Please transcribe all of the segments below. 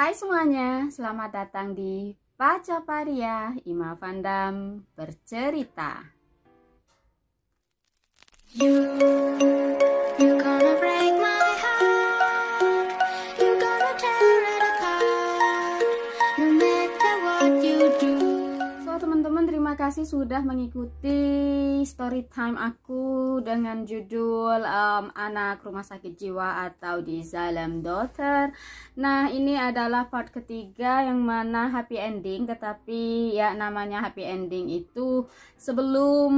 Hai semuanya, selamat datang di Pacaparia Ima Vandam bercerita. You gonna break my heart, you gonna tear it apart, no matter what you do. So teman-teman, terima kasih sudah mengikuti story time aku dengan judul Anak Rumah Sakit Jiwa atau The Asylum Daughter. Nah, ini adalah part ketiga yang mana happy ending, tetapi ya namanya happy ending itu sebelum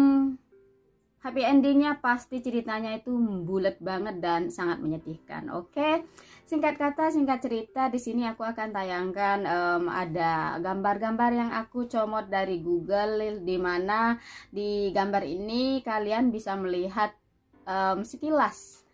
happy endingnya pasti ceritanya itu bulat banget dan sangat menyedihkan. Oke, singkat kata singkat cerita, di sini aku akan tayangkan ada gambar-gambar yang aku comot dari Google, di mana di gambar ini kalian bisa melihat sekilas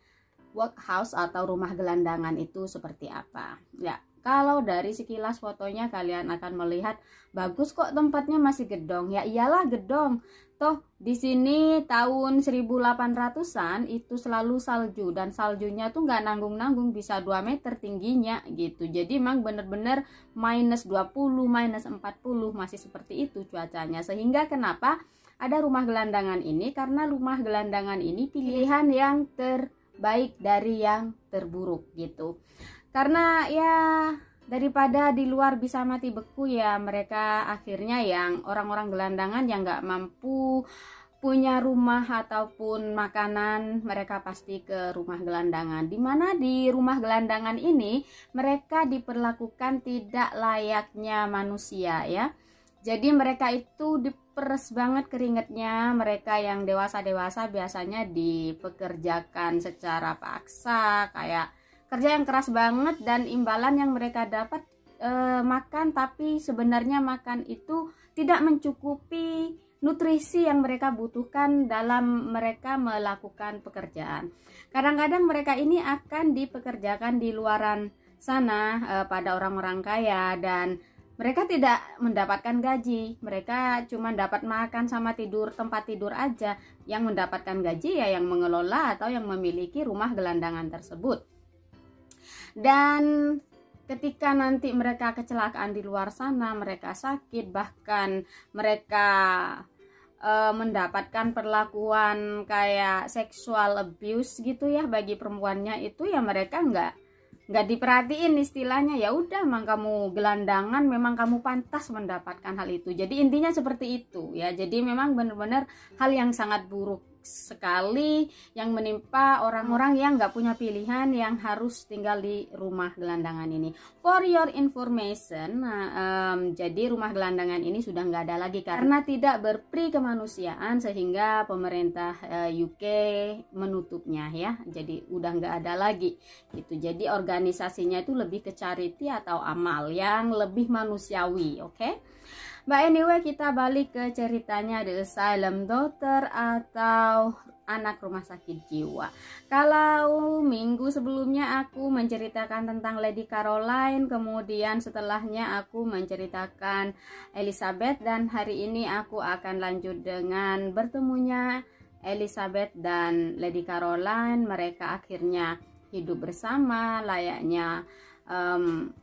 workhouse atau rumah gelandangan itu seperti apa. Ya, kalau dari sekilas fotonya kalian akan melihat bagus kok, tempatnya masih gedong. Ya iyalah gedong. Toh di sini tahun 1800-an itu selalu salju, dan saljunya tuh nggak nanggung-nanggung, bisa 2 meter tingginya gitu. Jadi emang bener-bener minus 20, minus 40 masih seperti itu cuacanya. Sehingga kenapa ada rumah gelandangan ini, karena rumah gelandangan ini pilihan yang terbaik dari yang terburuk gitu. Karena ya daripada di luar bisa mati beku, ya mereka akhirnya yang orang-orang gelandangan yang nggak mampu punya rumah ataupun makanan, mereka pasti ke rumah gelandangan. Dimana di rumah gelandangan ini mereka diperlakukan tidak layaknya manusia ya. Jadi mereka itu diperes banget keringetnya. Mereka yang dewasa-dewasa biasanya dipekerjakan secara paksa, kayak kerja yang keras banget, dan imbalan yang mereka dapat makan, tapi sebenarnya makan itu tidak mencukupi nutrisi yang mereka butuhkan dalam mereka melakukan pekerjaan. Kadang-kadang mereka ini akan dipekerjakan di luaran sana pada orang-orang kaya, dan mereka tidak mendapatkan gaji. Mereka cuma dapat makan sama tidur, tempat tidur aja. Yang mendapatkan gaji ya yang mengelola atau yang memiliki rumah gelandangan tersebut. Dan ketika nanti mereka kecelakaan di luar sana, mereka sakit, bahkan mereka mendapatkan perlakuan kayak sexual abuse gitu ya bagi perempuannya, itu ya mereka nggak diperhatiin istilahnya. Ya udah, emang kamu gelandangan, memang kamu pantas mendapatkan hal itu. Jadi intinya seperti itu ya. Jadi memang benar-benar hal yang sangat buruk sekali yang menimpa orang-orang yang nggak punya pilihan, yang harus tinggal di rumah gelandangan ini. For your information, jadi rumah gelandangan ini sudah nggak ada lagi karena tidak berperi kemanusiaan, sehingga pemerintah UK menutupnya ya. Jadi udah nggak ada lagi gitu. Jadi organisasinya itu lebih ke charity atau amal yang lebih manusiawi. Oke? But anyway, kita balik ke ceritanya The Asylum Daughter atau Anak Rumah Sakit Jiwa. Kalau minggu sebelumnya aku menceritakan tentang Lady Caroline, kemudian setelahnya aku menceritakan Elizabeth, dan hari ini aku akan lanjut dengan bertemunya Elizabeth dan Lady Caroline. Mereka akhirnya hidup bersama layaknya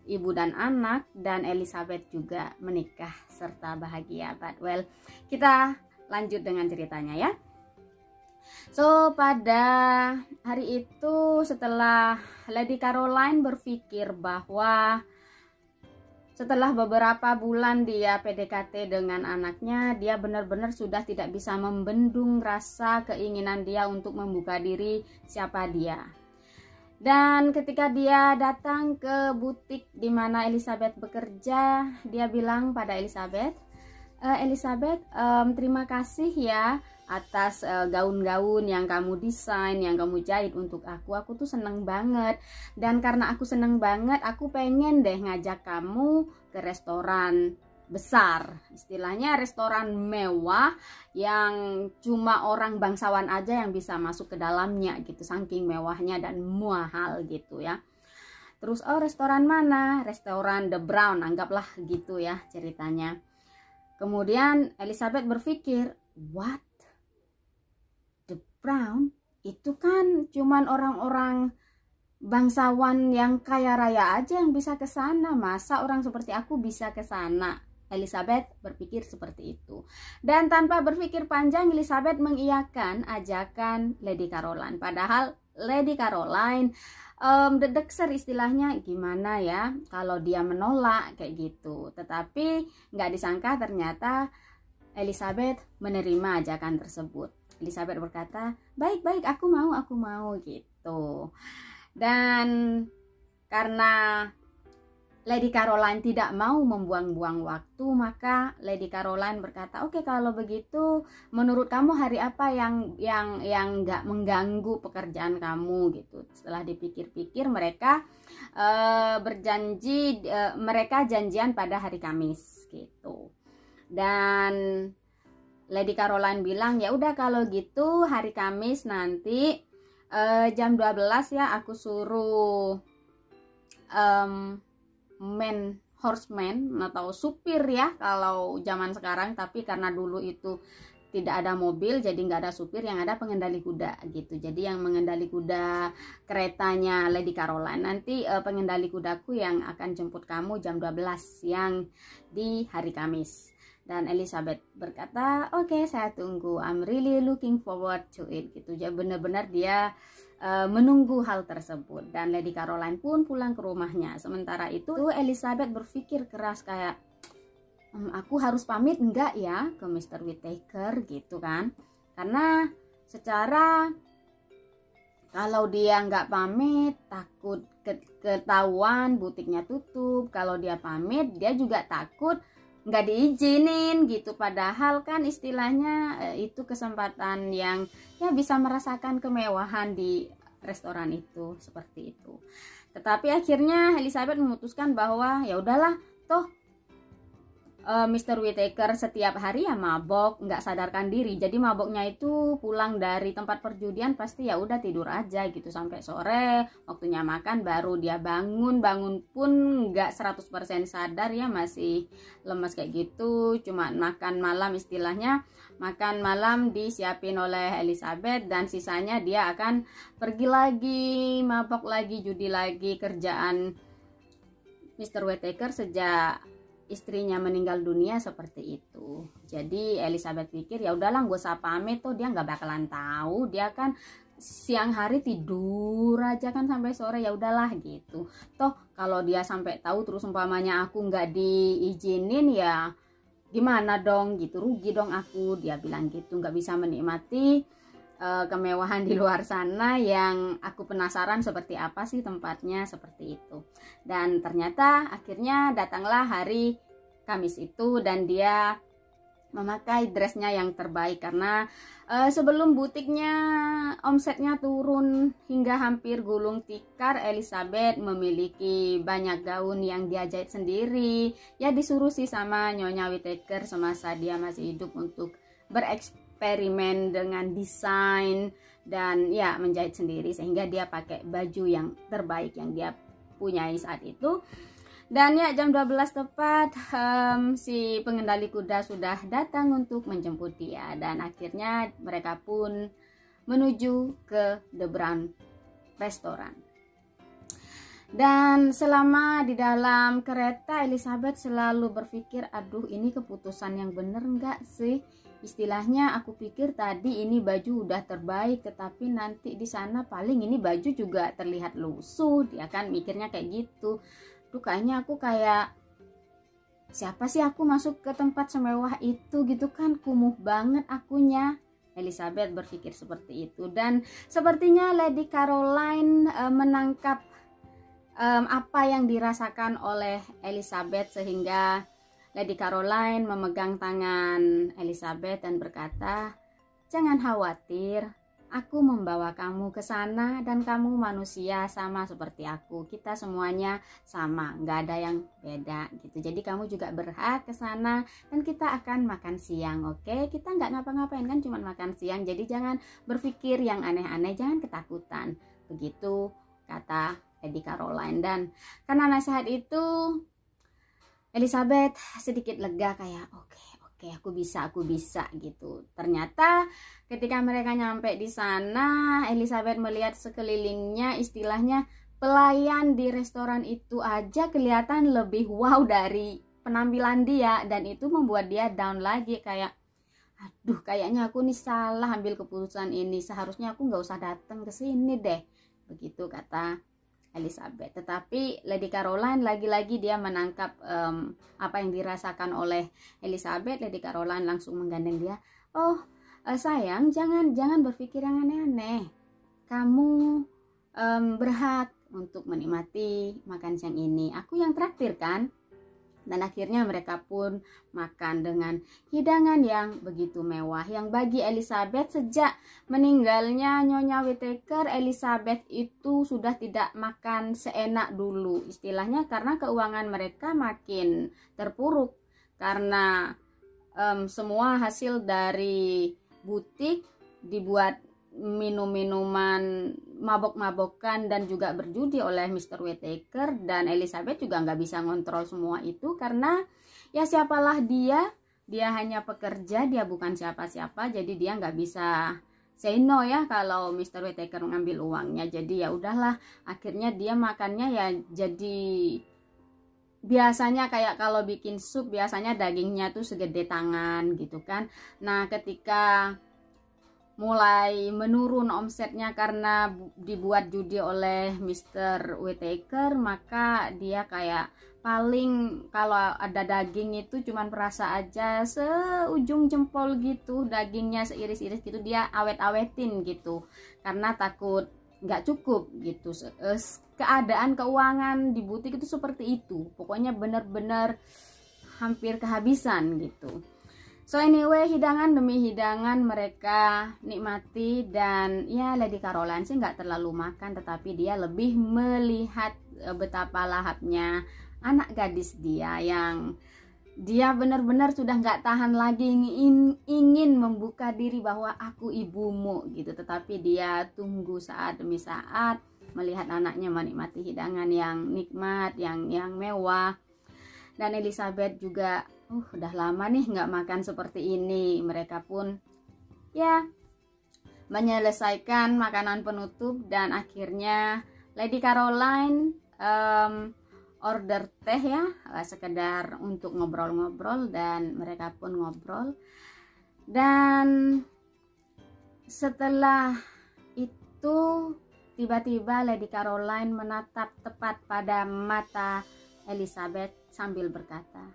ibu dan anak, dan Elizabeth juga menikah serta bahagia. But well, kita lanjut dengan ceritanya ya. So pada hari itu, setelah Lady Caroline berpikir bahwa setelah beberapa bulan dia PDKT dengan anaknya, dia benar-benar sudah tidak bisa membendung rasa keinginan dia untuk membuka diri siapa dia. Dan ketika dia datang ke butik di mana Elizabeth bekerja, dia bilang pada Elizabeth, Elizabeth, terima kasih ya atas gaun-gaun yang kamu desain, yang kamu jahit untuk aku. Aku tuh seneng banget. Dan karena aku seneng banget, aku pengen deh ngajak kamu ke restoran besar, istilahnya restoran mewah yang cuma orang bangsawan aja yang bisa masuk ke dalamnya gitu, saking mewahnya dan mahal gitu ya. Terus, oh restoran mana? Restoran The Brown, anggaplah gitu ya ceritanya. Kemudian Elizabeth berpikir, what? The Brown? Itu kan cuman orang-orang bangsawan yang kaya raya aja yang bisa ke sana, masa orang seperti aku bisa ke sana? Elizabeth berpikir seperti itu. Dan tanpa berpikir panjang, Elizabeth mengiyakan ajakan Lady Caroline. Padahal Lady Caroline dedekser istilahnya, gimana ya kalau dia menolak kayak gitu. Tetapi nggak disangka ternyata Elizabeth menerima ajakan tersebut. Elizabeth berkata, baik-baik, aku mau gitu. Dan karena Lady Caroline tidak mau membuang-buang waktu, maka Lady Caroline berkata, oke, kalau begitu menurut kamu hari apa yang nggak mengganggu pekerjaan kamu gitu. Setelah dipikir-pikir, mereka berjanji, mereka janjian pada hari Kamis gitu. Dan Lady Caroline bilang, ya udah kalau gitu hari Kamis nanti jam 12 ya, aku suruh horseman atau supir ya kalau zaman sekarang, tapi karena dulu itu tidak ada mobil jadi nggak ada supir, yang ada pengendali kuda gitu. Jadi yang mengendali kuda keretanya Lady Caroline, nanti pengendali kudaku yang akan jemput kamu jam 12 siang di hari Kamis. Dan Elizabeth berkata, oke, saya tunggu, I'm really looking forward to it gitu. Jadi benar-benar dia menunggu hal tersebut. Dan Lady Caroline pun pulang ke rumahnya. Sementara itu Elizabeth berpikir keras kayak, aku harus pamit enggak ya ke Mr. Whittaker gitu kan. Karena secara kalau dia nggak pamit takut ketahuan butiknya tutup. Kalau dia pamit dia juga takut nggak diizinin gitu, padahal kan istilahnya itu kesempatan yang ya bisa merasakan kemewahan di restoran itu, seperti itu. Tetapi akhirnya Elizabeth memutuskan bahwa ya udahlah, toh Mr. Whittaker setiap hari ya mabok, nggak sadarkan diri. Jadi maboknya itu pulang dari tempat perjudian pasti ya udah tidur aja gitu sampai sore, waktunya makan baru dia bangun pun nggak 100% sadar ya, masih lemas kayak gitu. Cuma makan malam, istilahnya makan malam disiapin oleh Elizabeth, dan sisanya dia akan pergi lagi, mabok lagi, judi lagi. Kerjaan Mr. Whittaker sejak istrinya meninggal dunia seperti itu. Jadi Elizabeth pikir ya udahlah, gak usah pamit, tuh dia nggak bakalan tahu, dia kan siang hari tidur aja kan sampai sore, ya udahlah gitu. Toh kalau dia sampai tahu terus umpamanya aku nggak diizinin ya gimana dong gitu, rugi dong aku, dia bilang gitu. Nggak bisa menikmati kemewahan di luar sana yang aku penasaran seperti apa sih tempatnya, seperti itu. Dan ternyata akhirnya datanglah hari Kamis itu, dan dia memakai dressnya yang terbaik karena sebelum butiknya omsetnya turun hingga hampir gulung tikar, Elizabeth memiliki banyak gaun yang dia jahit sendiri, ya disuruh sih sama Nyonya Whittaker semasa dia masih hidup untuk bereksperimen dengan desain dan ya menjahit sendiri, sehingga dia pakai baju yang terbaik yang dia punyai saat itu. Dan ya jam 12 tepat si pengendali kuda sudah datang untuk menjemput dia, dan akhirnya mereka pun menuju ke The Brown Restaurant. Dan selama di dalam kereta, Elizabeth selalu berpikir, aduh ini keputusan yang bener enggak sih? Istilahnya aku pikir tadi ini baju udah terbaik, tetapi nanti di sana paling ini baju juga terlihat lusuh. Dia kan mikirnya kayak gitu. Duh, kayaknya aku kayak siapa sih aku masuk ke tempat semewah itu gitu kan, kumuh banget akunya. Elizabeth berpikir seperti itu. Dan sepertinya Lady Caroline menangkap apa yang dirasakan oleh Elizabeth, sehingga Lady Caroline memegang tangan Elizabeth dan berkata, jangan khawatir, aku membawa kamu ke sana dan kamu manusia sama seperti aku. Kita semuanya sama, nggak ada yang beda gitu. Jadi kamu juga berhak ke sana dan kita akan makan siang, oke? Kita nggak ngapa-ngapain kan, cuma makan siang. Jadi jangan berpikir yang aneh-aneh, jangan ketakutan. Begitu kata Lady Caroline. Dan karena nasihat itu, Elizabeth sedikit lega, kayak oke, aku bisa gitu. Ternyata ketika mereka nyampe di sana, Elizabeth melihat sekelilingnya, istilahnya pelayan di restoran itu aja kelihatan lebih wow dari penampilan dia, dan itu membuat dia down lagi, kayak aduh kayaknya aku nih salah ambil keputusan ini, seharusnya aku nggak usah datang ke sini deh, begitu kata Elizabeth. Tetapi Lady Caroline lagi-lagi dia menangkap apa yang dirasakan oleh Elizabeth. Lady Caroline langsung menggandeng dia. Oh sayang, jangan berpikir yang aneh-aneh, kamu berhak untuk menikmati makan siang ini, aku yang traktir kan. Dan akhirnya mereka pun makan dengan hidangan yang begitu mewah, yang bagi Elizabeth sejak meninggalnya Nyonya Whittaker, Elizabeth itu sudah tidak makan seenak dulu istilahnya, karena keuangan mereka makin terpuruk karena semua hasil dari butik dibuat minum-minuman mabok-mabokan dan juga berjudi oleh Mr. Whittaker, dan Elizabeth juga nggak bisa ngontrol semua itu karena ya siapalah dia hanya pekerja, dia bukan siapa-siapa, jadi dia nggak bisa say no ya kalau Mr. Whittaker ngambil uangnya. Jadi ya udahlah, akhirnya dia makannya ya jadi biasanya kayak kalau bikin sup biasanya dagingnya tuh segede tangan gitu kan. Nah ketika mulai menurun omsetnya karena dibuat judi oleh Mr. Whittaker, maka dia kayak paling kalau ada daging itu cuman perasa aja seujung jempol gitu, dagingnya seiris-iris gitu dia awet-awetin gitu karena takut nggak cukup gitu. Keadaan keuangan di butik itu seperti itu, pokoknya bener-bener hampir kehabisan gitu. So anyway, hidangan demi hidangan mereka nikmati, dan ya Lady Caroline sih nggak terlalu makan, tetapi dia lebih melihat betapa lahapnya anak gadis dia, yang dia benar-benar sudah nggak tahan lagi ingin membuka diri bahwa aku ibumu gitu, tetapi dia tunggu saat demi saat melihat anaknya menikmati hidangan yang nikmat, yang mewah. Dan Elizabeth juga udah lama nih nggak makan seperti ini. Mereka pun ya menyelesaikan makanan penutup, dan akhirnya Lady Caroline order teh ya, sekedar untuk ngobrol-ngobrol, dan mereka pun ngobrol. Dan setelah itu tiba-tiba Lady Caroline menatap tepat pada mata Elizabeth sambil berkata,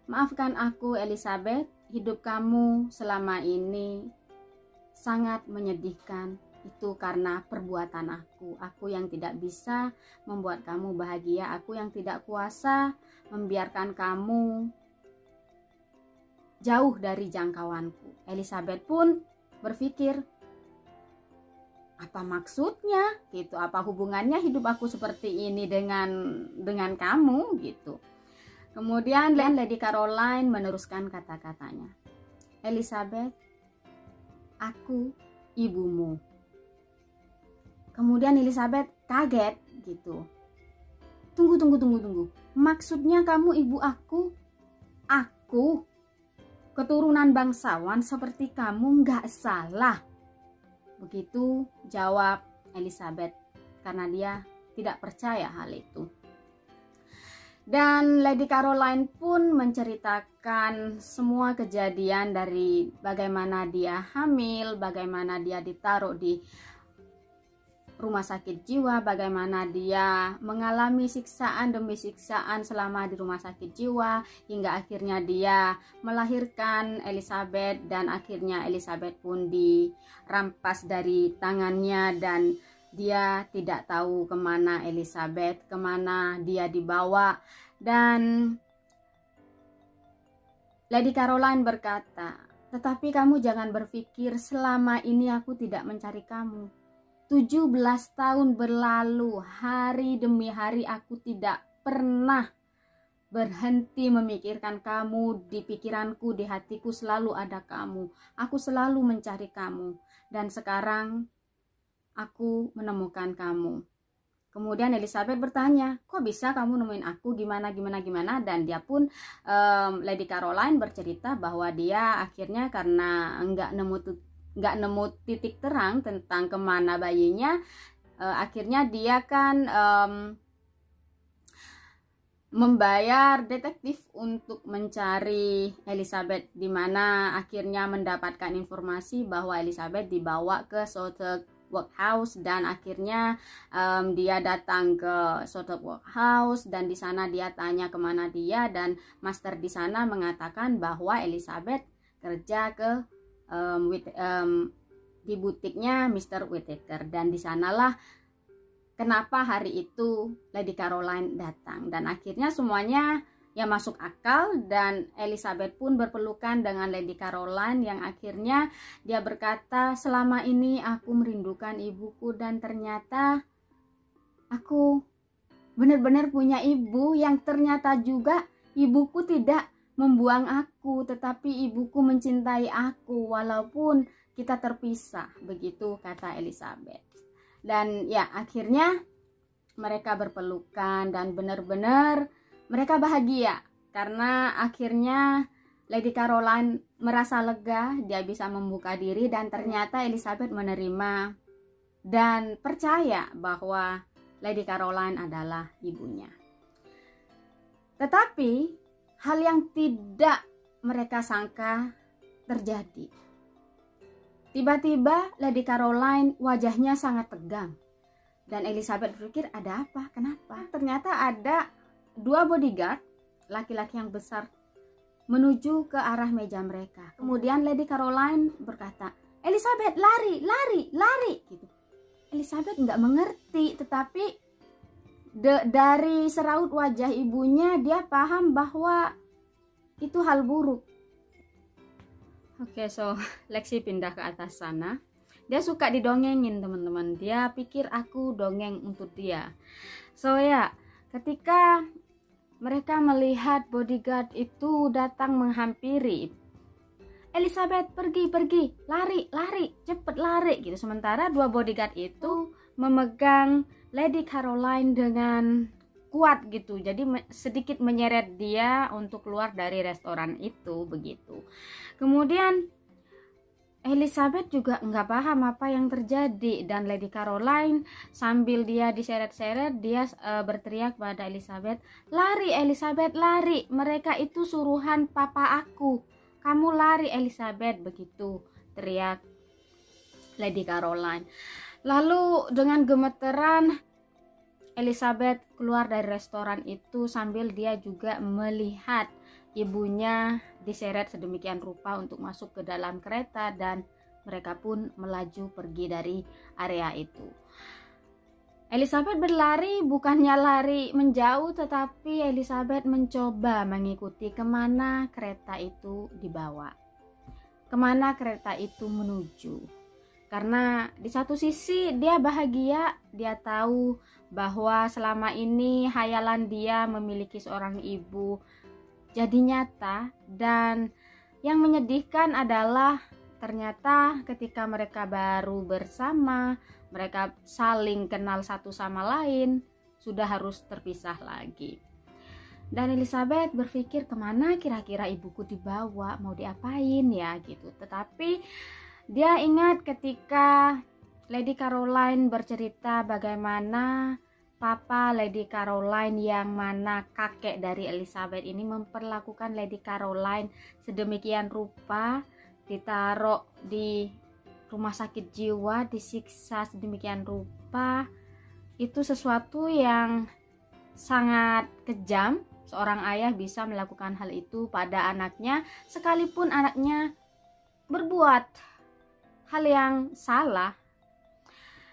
"Maafkan aku Elizabeth, hidup kamu selama ini sangat menyedihkan. Itu karena perbuatan aku yang tidak bisa membuat kamu bahagia, aku yang tidak kuasa membiarkan kamu jauh dari jangkauanku." Elizabeth pun berpikir, apa maksudnya gitu, apa hubungannya hidup aku seperti ini dengan kamu gitu. Kemudian Lady Caroline meneruskan kata-katanya, "Elizabeth, aku ibumu." Kemudian Elizabeth kaget gitu. Tunggu. Maksudnya kamu ibu aku? Aku keturunan bangsawan seperti kamu nggak salah. Begitu jawab Elizabeth karena dia tidak percaya hal itu. Dan Lady Caroline pun menceritakan semua kejadian dari bagaimana dia hamil, bagaimana dia ditaruh di rumah sakit jiwa, bagaimana dia mengalami siksaan demi siksaan selama di rumah sakit jiwa, hingga akhirnya dia melahirkan Elizabeth, dan akhirnya Elizabeth pun dirampas dari tangannya, dan dia tidak tahu kemana Elizabeth, kemana dia dibawa. Dan Lady Caroline berkata, "Tetapi kamu jangan berpikir selama ini aku tidak mencari kamu. 17 tahun berlalu, hari demi hari aku tidak pernah berhenti memikirkan kamu. Di pikiranku, di hatiku selalu ada kamu. Aku selalu mencari kamu, dan sekarang aku menemukan kamu." Kemudian Elizabeth bertanya, "Kok bisa kamu nemuin aku? Gimana?" Dan dia pun Lady Caroline bercerita bahwa dia akhirnya karena nggak nemu titik terang tentang kemana bayinya, akhirnya dia kan membayar detektif untuk mencari Elizabeth, di mana akhirnya mendapatkan informasi bahwa Elizabeth dibawa ke Southwark Workhouse, dan akhirnya dia datang ke Southwark Workhouse, dan di sana dia tanya kemana dia, dan master di sana mengatakan bahwa Elizabeth kerja ke di butiknya Mr. Whittaker, dan di sanalah kenapa hari itu Lady Caroline datang. Dan akhirnya semuanya ya masuk akal, dan Elizabeth pun berpelukan dengan Lady Caroline, yang akhirnya dia berkata, selama ini aku merindukan ibuku, dan ternyata aku benar-benar punya ibu, yang ternyata juga ibuku tidak membuang aku, tetapi ibuku mencintai aku walaupun kita terpisah, begitu kata Elizabeth. Dan ya akhirnya mereka berpelukan, dan benar-benar mereka bahagia karena akhirnya Lady Caroline merasa lega, dia bisa membuka diri, dan ternyata Elizabeth menerima dan percaya bahwa Lady Caroline adalah ibunya. Tetapi hal yang tidak mereka sangka terjadi. Tiba-tiba Lady Caroline wajahnya sangat tegang, dan Elizabeth berpikir, ada apa? Kenapa? Ternyata ada 2 bodyguard laki-laki yang besar menuju ke arah meja mereka. Kemudian Lady Caroline berkata, Elizabeth, lari, lari, lari, gitu. Elizabeth nggak mengerti, tetapi dari seraut wajah ibunya dia paham bahwa itu hal buruk. Oke, so Lexi pindah ke atas sana. Dia suka didongengin, teman-teman. Dia pikir aku dongeng untuk dia. So ya, ketika mereka melihat bodyguard itu datang menghampiri, Elizabeth, pergi, lari, cepet lari, gitu. Sementara 2 bodyguard itu memegang Lady Caroline dengan kuat gitu, jadi sedikit menyeret dia untuk keluar dari restoran itu, begitu. Kemudian Elizabeth juga nggak paham apa yang terjadi, dan Lady Caroline sambil dia diseret-seret, dia berteriak pada Elizabeth, lari Elizabeth, lari, mereka itu suruhan papa aku, kamu lari Elizabeth, begitu teriak Lady Caroline. Lalu dengan gemeteran Elizabeth keluar dari restoran itu sambil dia juga melihat ibunya diseret sedemikian rupa untuk masuk ke dalam kereta, dan mereka pun melaju pergi dari area itu. Elizabeth berlari, bukannya lari menjauh, tetapi Elizabeth mencoba mengikuti kemana kereta itu dibawa, kemana kereta itu menuju. Karena di satu sisi dia bahagia, dia tahu bahwa selama ini hayalan dia memiliki seorang ibu jadi nyata, dan yang menyedihkan adalah ternyata ketika mereka baru bersama, mereka saling kenal satu sama lain, sudah harus terpisah lagi. Dan Elizabeth berpikir, kemana kira-kira ibuku dibawa, mau diapain ya gitu. Tetapi dia ingat ketika Lady Caroline bercerita bagaimana papa Lady Caroline, yang mana kakek dari Elizabeth ini, memperlakukan Lady Caroline sedemikian rupa, ditaruh di rumah sakit jiwa, disiksa sedemikian rupa. Itu sesuatu yang sangat kejam. Seorang ayah bisa melakukan hal itu pada anaknya, sekalipun anaknya berbuat hal yang salah.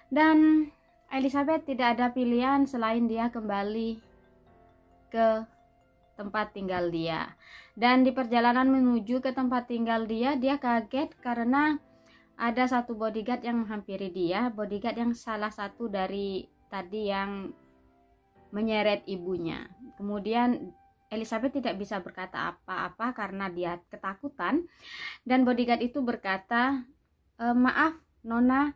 Dan Elizabeth tidak ada pilihan selain dia kembali ke tempat tinggal dia. Dan di perjalanan menuju ke tempat tinggal dia, dia kaget karena ada satu bodyguard yang menghampiri dia, bodyguard yang salah satu dari tadi yang menyeret ibunya. Kemudian Elizabeth tidak bisa berkata apa-apa karena dia ketakutan, dan bodyguard itu berkata, maaf Nona,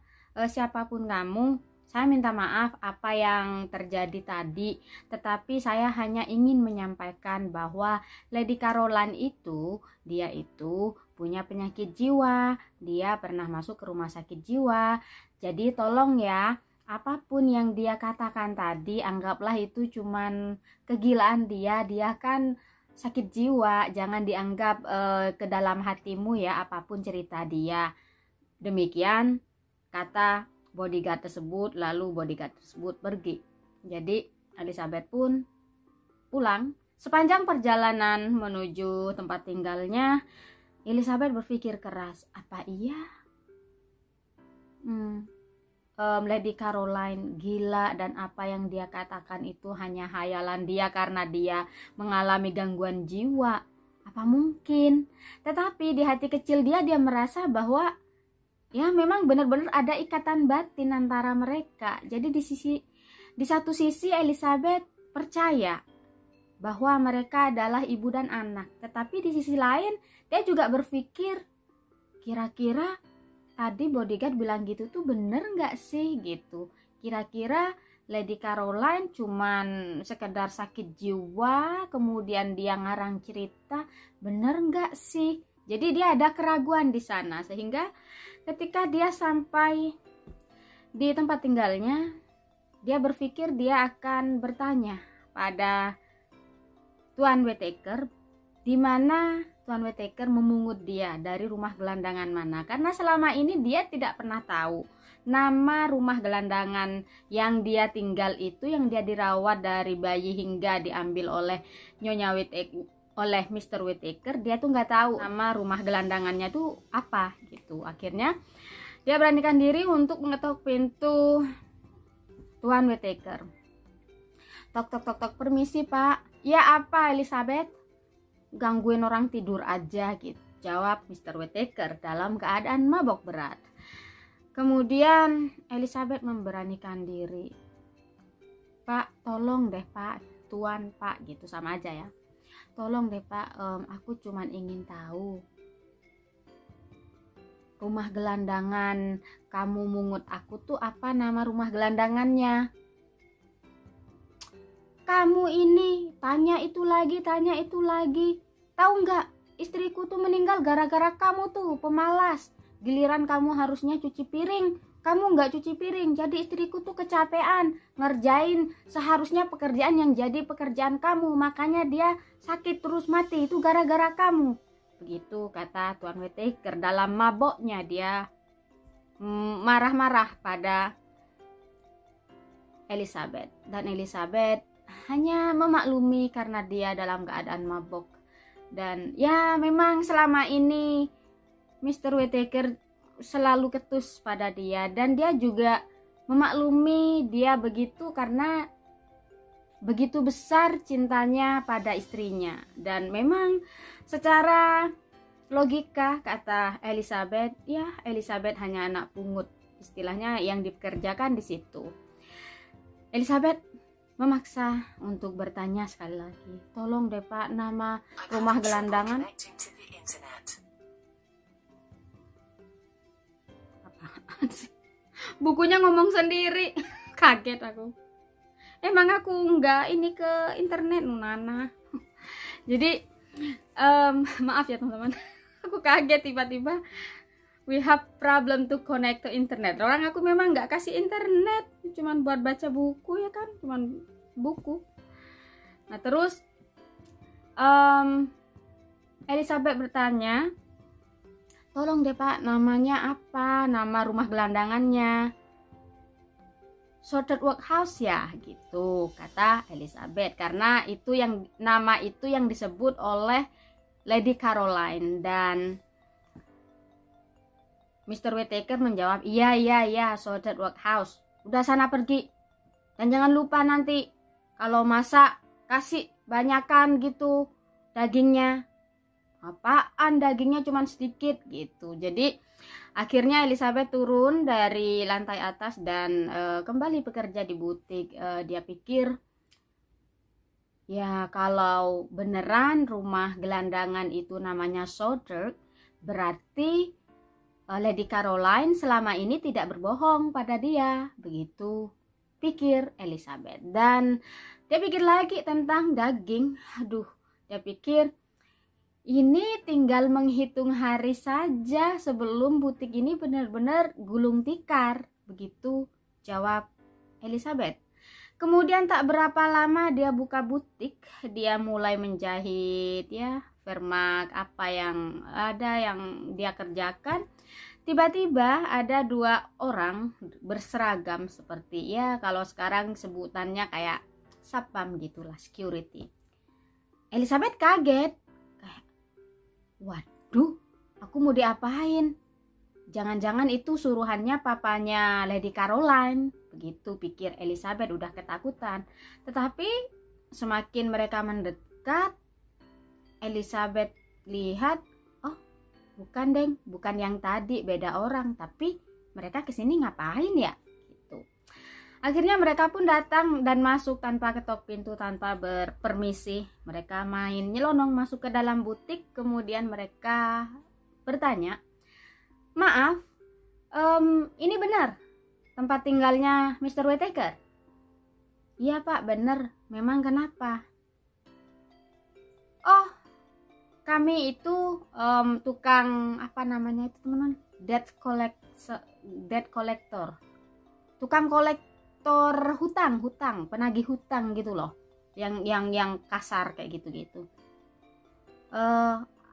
siapapun kamu, saya minta maaf apa yang terjadi tadi, tetapi saya hanya ingin menyampaikan bahwa Lady Caroline itu, dia itu punya penyakit jiwa, dia pernah masuk ke rumah sakit jiwa, jadi tolong ya, apapun yang dia katakan tadi, anggaplah itu cuman kegilaan dia kan sakit jiwa, jangan dianggap ke dalam hatimu ya apapun cerita dia. Demikian kata bodyguard tersebut, lalu bodyguard tersebut pergi. Jadi Elizabeth pun pulang. Sepanjang perjalanan menuju tempat tinggalnya, Elizabeth berpikir keras, apa iya Lady Caroline gila dan apa yang dia katakan itu hanya hayalan dia karena dia mengalami gangguan jiwa? Apa mungkin? Tetapi di hati kecil dia merasa bahwa ya memang benar-benar ada ikatan batin antara mereka. Jadi di satu sisi Elizabeth percaya bahwa mereka adalah ibu dan anak, tetapi di sisi lain dia juga berpikir, kira-kira tadi bodyguard bilang gitu tuh bener nggak sih gitu. Kira-kira Lady Caroline cuman sekedar sakit jiwa, kemudian dia ngarang cerita, bener nggak sih? Jadi dia ada keraguan di sana, sehingga ketika dia sampai di tempat tinggalnya, dia berpikir dia akan bertanya pada Tuan Whittaker, di mana Tuan Whittaker memungut dia dari rumah gelandangan mana, karena selama ini dia tidak pernah tahu nama rumah gelandangan yang dia tinggal itu, yang dia dirawat dari bayi hingga diambil oleh Nyonya Whittaker, oleh Mr. Whittaker. Dia tuh nggak tahu nama rumah gelandangannya tuh apa gitu. Akhirnya dia beranikan diri untuk mengetuk pintu Tuan Whittaker. Tok tok tok tok, permisi Pak. Ya apa Elizabeth? Gangguin orang tidur aja gitu, jawab Mr. Whittaker dalam keadaan mabok berat. Kemudian Elizabeth memberanikan diri. Pak, tolong deh Pak, Tuan Pak gitu, sama aja ya. Tolong deh Pak, aku cuman ingin tahu rumah gelandangan kamu mungut aku tuh apa nama rumah gelandangannya? Kamu ini tanya itu lagi, tahu nggak? Istriku tuh meninggal gara-gara kamu tuh pemalas. Giliran kamu harusnya cuci piring, kamu nggak cuci piring. Jadi istriku tuh kecapean ngerjain seharusnya pekerjaan yang jadi pekerjaan kamu, makanya dia sakit terus mati. Itu gara-gara kamu. Begitu kata Tuan Whittaker. Dalam maboknya dia marah-marah pada Elizabeth, dan Elizabeth hanya memaklumi karena dia dalam keadaan mabok. Dan ya memang selama ini Mr. Whittaker selalu ketus pada dia, dan dia juga memaklumi dia begitu karena begitu besar cintanya pada istrinya. Dan memang secara logika kata Elizabeth, ya Elizabeth hanya anak pungut, istilahnya yang dikerjakan di situ. Elizabeth memaksa untuk bertanya sekali lagi, tolong deh Pak, nama rumah gelandangan. Apaan sih? Bukunya ngomong sendiri. Kaget aku. Emang aku enggak ini ke internet Nunana. Jadi maaf ya teman-teman. Aku kaget tiba-tiba we have problem to connect to internet. Orang aku memang nggak kasih internet, cuman buat baca buku ya kan, cuman buku. Nah terus Elizabeth bertanya, tolong deh Pak, namanya apa, nama rumah gelandangannya? Sorted Workhouse ya, gitu kata Elizabeth, karena itu yang nama itu yang disebut oleh Lady Caroline. Dan Mr. Whittaker menjawab, iya, Sorted Workhouse. Udah sana pergi. Dan jangan lupa nanti kalau masak kasih banyakan gitu dagingnya. Apaan dagingnya cuma sedikit gitu. Jadi akhirnya Elizabeth turun dari lantai atas dan kembali bekerja di butik. Dia pikir, ya kalau beneran rumah gelandangan itu namanya Sorted, berarti Lady Caroline selama ini tidak berbohong pada dia. Begitu pikir Elizabeth. Dan dia pikir lagi tentang daging. Aduh, dia pikir ini tinggal menghitung hari saja sebelum butik ini benar-benar gulung tikar. Begitu jawab Elizabeth. Kemudian tak berapa lama dia buka butik, dia mulai menjahit ya, Vermaak apa yang ada yang dia kerjakan. Tiba-tiba ada 2 orang berseragam seperti ya kalau sekarang sebutannya kayak satpam gitulah, security. Elizabeth kaget, kayak waduh, aku mau diapain? Jangan-jangan itu suruhannya papanya Lady Caroline. Begitu pikir Elizabeth, udah ketakutan. Tetapi semakin mereka mendekat, Elizabeth lihat, oh bukan deng, bukan yang tadi, beda orang. Tapi mereka kesini ngapain ya? Gitu. Akhirnya mereka pun datang dan masuk tanpa ketok pintu, tanpa berpermisi. Mereka main nyelonong masuk ke dalam butik. Kemudian mereka bertanya, maaf, ini benar tempat tinggalnya Mr. Whittaker? Iya pak, benar. Memang kenapa? Oh, kami itu tukang apa namanya itu teman-teman? Debt collector. Tukang kolektor hutang, penagih hutang gitu loh. Yang kasar kayak gitu-gitu.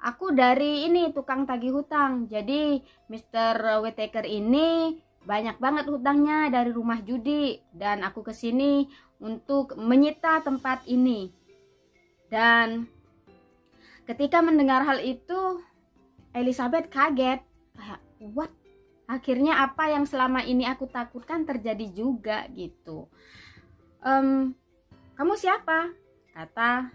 Aku dari ini tukang tagih hutang. Jadi Mr. Whittaker ini banyak banget hutangnya dari rumah judi, dan aku kesini untuk menyita tempat ini. Dan ketika mendengar hal itu, Elizabeth kaget. Kayak what? Akhirnya apa yang selama ini aku takutkan terjadi juga gitu. Kamu siapa? Kata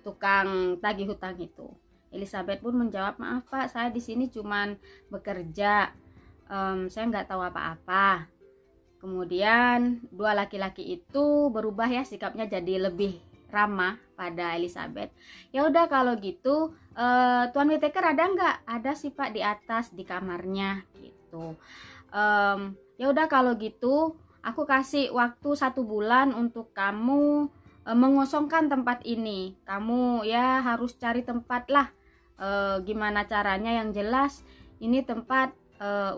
tukang tagih hutang itu. Elizabeth pun menjawab, maaf pak, saya di sini cuman bekerja, saya nggak tahu apa-apa. Kemudian 2 laki-laki itu berubah ya sikapnya, jadi lebih ramah pada Elizabeth. Ya udah kalau gitu, Tuan Whittaker ada nggak? Ada sih pak, di atas di kamarnya gitu. Ya udah kalau gitu, aku kasih waktu 1 bulan untuk kamu mengosongkan tempat ini. Kamu ya harus cari tempat lah, gimana caranya, yang jelas ini tempat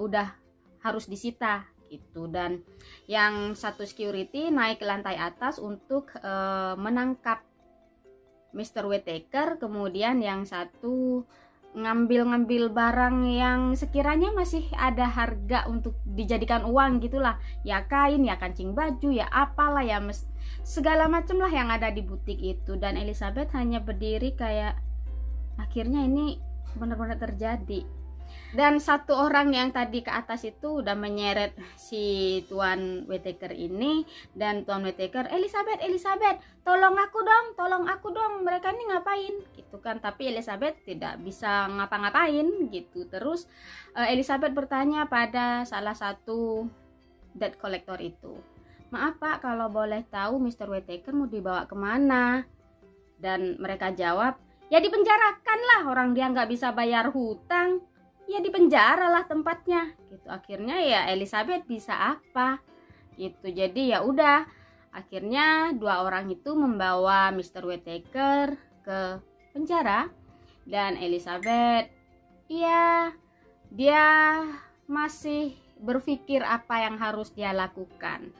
udah harus disita gitu. Dan yang satu security naik ke lantai atas untuk menangkap Mr. Whittaker. Kemudian yang satu ngambil barang yang sekiranya masih ada harga untuk dijadikan uang gitulah, ya kain, ya kancing baju, ya apalah ya, segala macam lah yang ada di butik itu. Dan Elizabeth hanya berdiri kayak akhirnya ini benar-benar terjadi. Dan 1 orang yang tadi ke atas itu udah menyeret si Tuan Whittaker ini, dan Tuan Whittaker, Elizabeth, tolong aku dong, mereka ini ngapain gitu kan. Tapi Elizabeth tidak bisa ngapa-ngapain gitu. Terus Elizabeth bertanya pada salah satu debt collector itu, maaf pak, kalau boleh tahu Mr. Whittaker mau dibawa kemana? Dan mereka jawab, ya dipenjarakan lah, orang dia nggak bisa bayar hutang, ya dipenjara lah tempatnya gitu. Akhirnya ya Elizabeth bisa apa gitu. Jadi ya udah, akhirnya 2 orang itu membawa Mr. Whittaker ke penjara. Dan Elizabeth ya dia masih berpikir apa yang harus dia lakukan.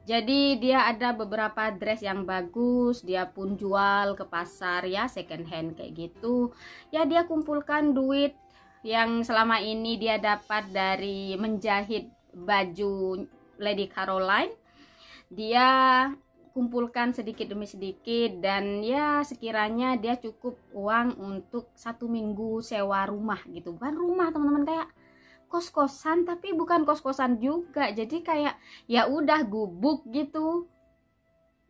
Jadi dia ada beberapa dress yang bagus, dia pun jual ke pasar ya, second hand kayak gitu. Ya dia kumpulkan duit yang selama ini dia dapat dari menjahit baju Lady Caroline. Dia kumpulkan sedikit demi sedikit, dan ya sekiranya dia cukup uang untuk 1 minggu sewa rumah gitu. Bukan rumah teman-teman, kayak kos-kosan, tapi bukan kos-kosan juga. Jadi kayak ya udah gubuk gitu,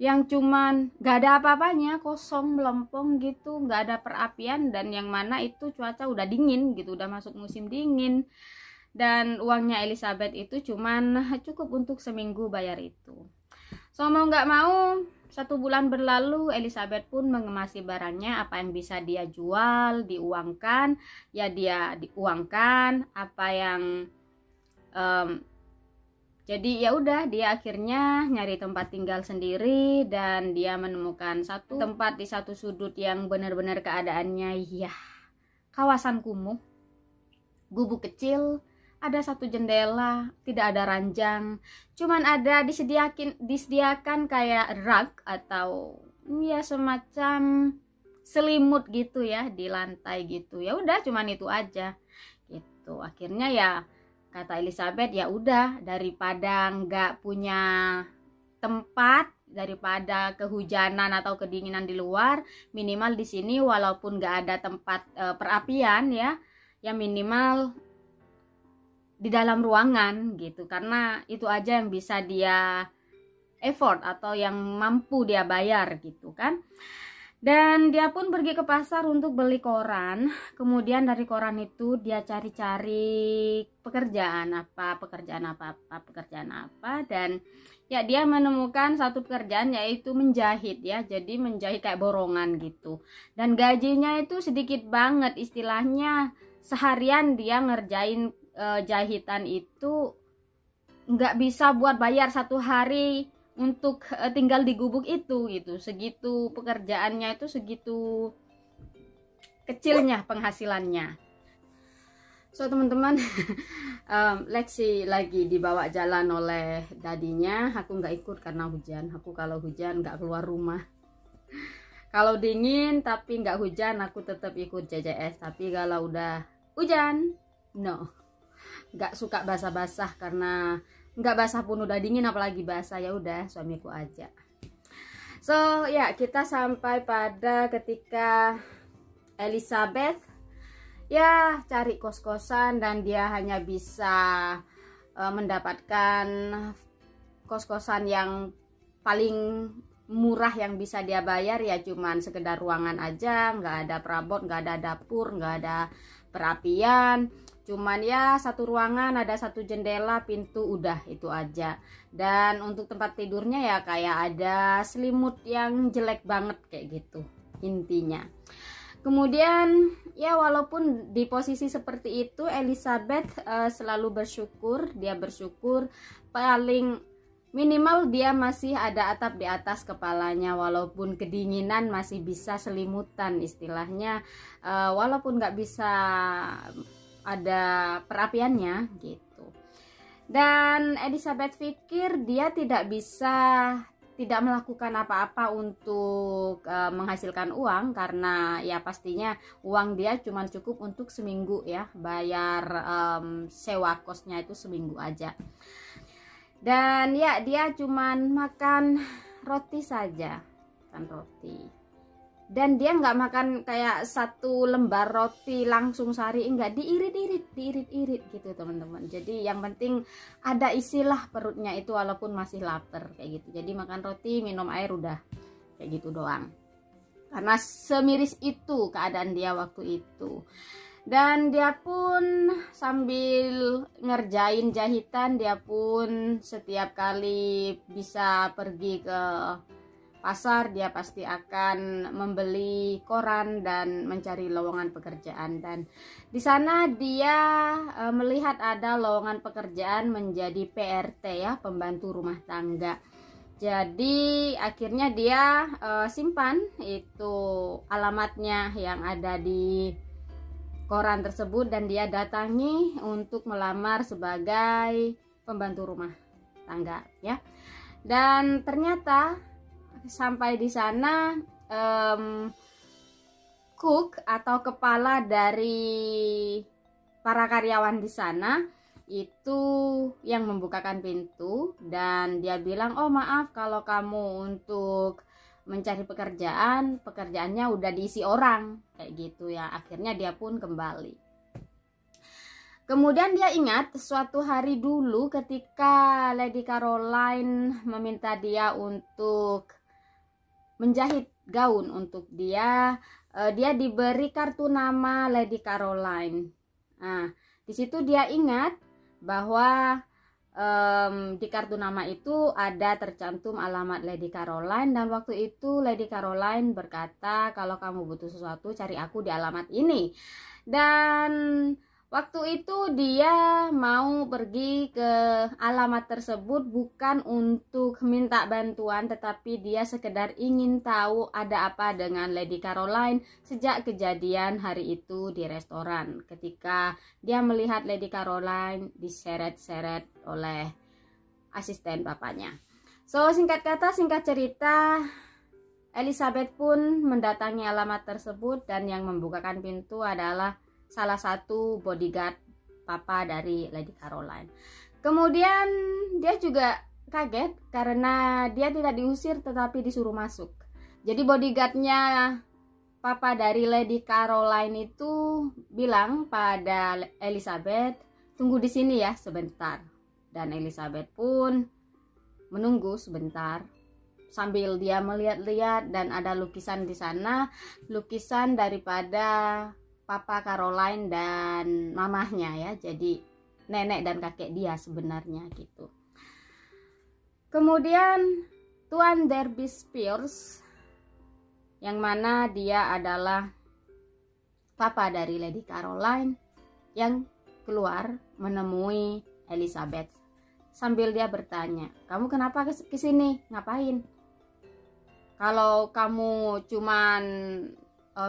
yang cuman gak ada apa-apanya, kosong melempong gitu, gak ada perapian. Dan yang mana itu cuaca udah dingin gitu, udah masuk musim dingin. Dan uangnya Elizabeth itu cuman cukup untuk seminggu bayar itu. So mau gak mau, 1 bulan berlalu, Elizabeth pun mengemasi barangnya, apa yang bisa dia jual, diuangkan, ya dia diuangkan. Apa yang jadi ya udah, dia akhirnya nyari tempat tinggal sendiri, dan dia menemukan satu tempat di satu sudut yang benar-benar keadaannya ya kawasan kumuh, gubuk kecil, ada satu jendela, tidak ada ranjang, cuman ada disediakan kayak rug atau ya semacam selimut gitu ya di lantai gitu. Ya udah, cuman itu aja gitu. Akhirnya ya kata Elizabeth, ya udah, daripada nggak punya tempat, daripada kehujanan atau kedinginan di luar, minimal di sini walaupun nggak ada tempat perapian ya minimal di dalam ruangan gitu, karena itu aja yang bisa dia effort atau yang mampu dia bayar gitu kan. Dan dia pun pergi ke pasar untuk beli koran. Kemudian dari koran itu dia cari-cari pekerjaan apa, dan ya dia menemukan satu pekerjaan, yaitu menjahit ya. Jadi menjahit kayak borongan gitu. Dan gajinya itu sedikit banget, istilahnya seharian dia ngerjain jahitan itu nggak bisa buat bayar satu hari untuk tinggal di gubuk itu gitu. Segitu pekerjaannya itu, segitu kecilnya penghasilannya. So teman-teman, Lexi lagi dibawa jalan oleh dadinya. Aku nggak ikut karena hujan. Aku kalau hujan nggak keluar rumah. Kalau dingin tapi nggak hujan, aku tetap ikut JJS. Tapi kalau udah hujan, no, nggak suka basah-basah, karena nggak basah pun udah dingin, apalagi basah. Ya udah, suamiku aja. So ya, kita sampai pada ketika Elizabeth ya cari kos-kosan, dan dia hanya bisa mendapatkan kos-kosan yang paling murah yang bisa dia bayar, ya cuman sekedar ruangan aja, nggak ada perabot, nggak ada dapur, nggak ada perapian, cuman ya satu ruangan, ada satu jendela, pintu, udah itu aja. Dan untuk tempat tidurnya ya kayak ada selimut yang jelek banget kayak gitu intinya. Kemudian ya walaupun di posisi seperti itu, Elizabeth selalu bersyukur. Dia bersyukur paling minimal dia masih ada atap di atas kepalanya, walaupun kedinginan masih bisa selimutan istilahnya, walaupun nggak bisa ada perapiannya gitu. Dan Elizabeth pikir dia tidak melakukan apa-apa untuk menghasilkan uang, karena ya pastinya uang dia cuma cukup untuk seminggu ya, bayar sewa kosnya itu seminggu aja. Dan ya dia cuman makan roti saja, kan roti. Dan dia nggak makan kayak satu lembar roti langsung sehari, enggak, diirit-irit gitu teman-teman. Jadi yang penting ada isilah perutnya itu walaupun masih lapar kayak gitu. Jadi makan roti, minum air, udah kayak gitu doang. Karena semiris itu keadaan dia waktu itu. Dan dia pun sambil ngerjain jahitan, dia pun setiap kali bisa pergi ke pasar, dia pasti akan membeli koran dan mencari lowongan pekerjaan. Dan di sana dia melihat ada lowongan pekerjaan menjadi PRT ya, pembantu rumah tangga. Jadi akhirnya dia simpan itu alamatnya yang ada di koran tersebut, dan dia datangi untuk melamar sebagai pembantu rumah tangga ya. Dan ternyata sampai di sana cook atau kepala dari para karyawan di sana itu yang membukakan pintu, dan dia bilang, oh maaf kalau kamu untuk mencari pekerjaannya udah diisi orang kayak gitu ya. Akhirnya dia pun kembali. Kemudian dia ingat suatu hari dulu ketika Lady Caroline meminta dia untuk menjahit gaun untuk dia, dia diberi kartu nama Lady Caroline. Nah, di situ dia ingat bahwa di kartu nama itu ada tercantum alamat Lady Caroline, dan waktu itu Lady Caroline berkata, kalau kamu butuh sesuatu cari aku di alamat ini. Dan Waktu itu dia mau pergi ke alamat tersebut bukan untuk minta bantuan, tetapi dia sekedar ingin tahu ada apa dengan Lady Caroline sejak kejadian hari itu di restoran. Ketika dia melihat Lady Caroline diseret-seret oleh asisten papanya. So, singkat kata, singkat cerita, Elizabeth pun mendatangi alamat tersebut dan yang membukakan pintu adalah salah satu bodyguard papa dari Lady Caroline. Kemudian dia juga kaget karena dia tidak diusir tetapi disuruh masuk. Jadi bodyguardnya papa dari Lady Caroline itu bilang pada Elizabeth, tunggu di sini ya sebentar. Dan Elizabeth pun menunggu sebentar sambil dia melihat-lihat, dan ada lukisan di sana, lukisan daripada Papa Caroline dan mamahnya ya, jadi nenek dan kakek dia sebenarnya gitu. Kemudian Tuan Derby Spears, yang mana dia adalah papa dari Lady Caroline, yang keluar menemui Elizabeth sambil dia bertanya, kamu kenapa kesini? Ngapain? Kalau kamu cuman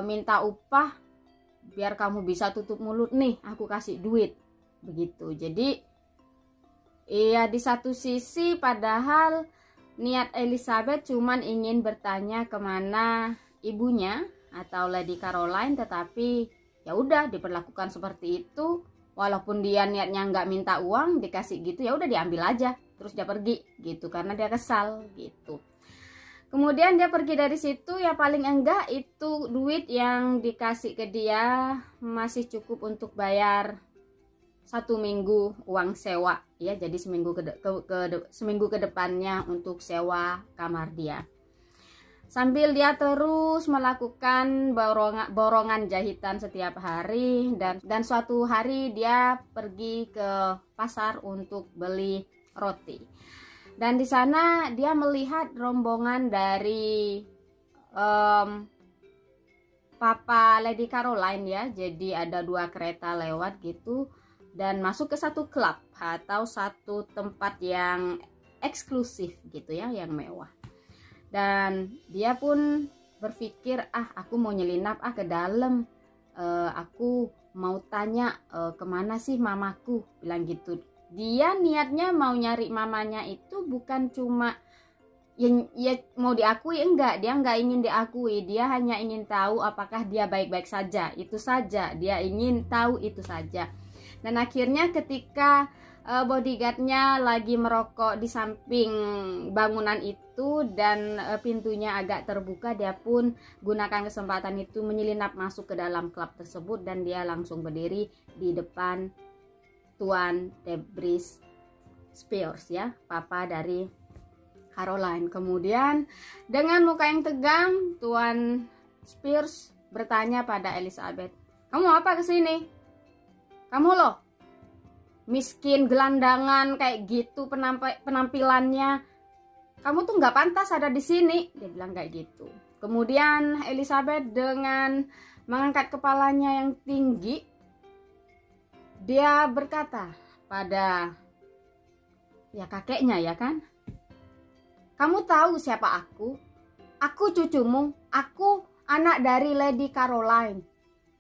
minta upah, biar kamu bisa tutup mulut nih, aku kasih duit. Begitu. Jadi iya, di satu sisi padahal niat Elizabeth cuman ingin bertanya kemana ibunya atau Lady Caroline, tetapi ya udah diperlakukan seperti itu. Walaupun dia niatnya nggak minta uang, dikasih gitu, ya udah diambil aja, terus dia pergi gitu karena dia kesal gitu. Kemudian dia pergi dari situ, ya paling enggak itu duit yang dikasih ke dia masih cukup untuk bayar 1 minggu uang sewa ya. Jadi seminggu ke depannya untuk sewa kamar dia. Sambil dia terus melakukan borongan jahitan setiap hari, dan suatu hari dia pergi ke pasar untuk beli roti. Dan di sana dia melihat rombongan dari papa Lady Caroline ya. Jadi ada 2 kereta lewat gitu dan masuk ke satu klub atau satu tempat yang eksklusif gitu ya, yang mewah. Dan dia pun berpikir, aku mau nyelinap ke dalam, aku mau tanya kemana sih mamaku, bilang gitu. Dia niatnya mau nyari mamanya itu bukan cuma ya mau diakui, enggak, dia enggak ingin diakui, dia hanya ingin tahu apakah dia baik-baik saja. Itu saja, dia ingin tahu itu saja. Dan akhirnya ketika bodyguardnya lagi merokok di samping bangunan itu dan pintunya agak terbuka, dia pun gunakan kesempatan itu menyelinap masuk ke dalam klub tersebut dan dia langsung berdiri di depan Tuan Derby Spears ya, papa dari Caroline. Kemudian dengan muka yang tegang, Tuan Spears bertanya pada Elizabeth, kamu apa kesini? Kamu loh miskin, gelandangan kayak gitu penampilannya, kamu tuh nggak pantas ada di sini, dia bilang kayak gitu. Kemudian Elizabeth dengan mengangkat kepalanya yang tinggi, dia berkata pada ya kakeknya ya kan, kamu tahu siapa aku? Aku cucumu, aku anak dari Lady Caroline.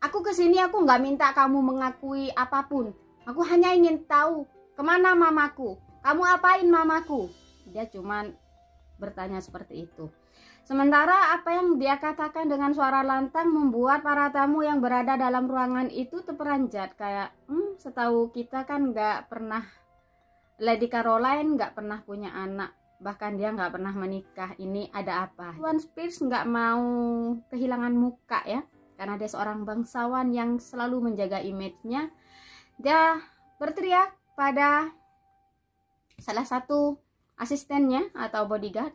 Aku kesini aku nggak minta kamu mengakui apapun. Aku hanya ingin tahu kemana mamaku. Kamu apain mamaku? Dia cuman bertanya seperti itu. Sementara apa yang dia katakan dengan suara lantang membuat para tamu yang berada dalam ruangan itu terperanjat. Kayak setahu kita kan nggak pernah, Lady Caroline nggak pernah punya anak, bahkan dia nggak pernah menikah. Ini ada apa? Tuan Spears nggak mau kehilangan muka ya, karena dia seorang bangsawan yang selalu menjaga image-nya. Dia berteriak pada salah satu asistennya atau bodyguard,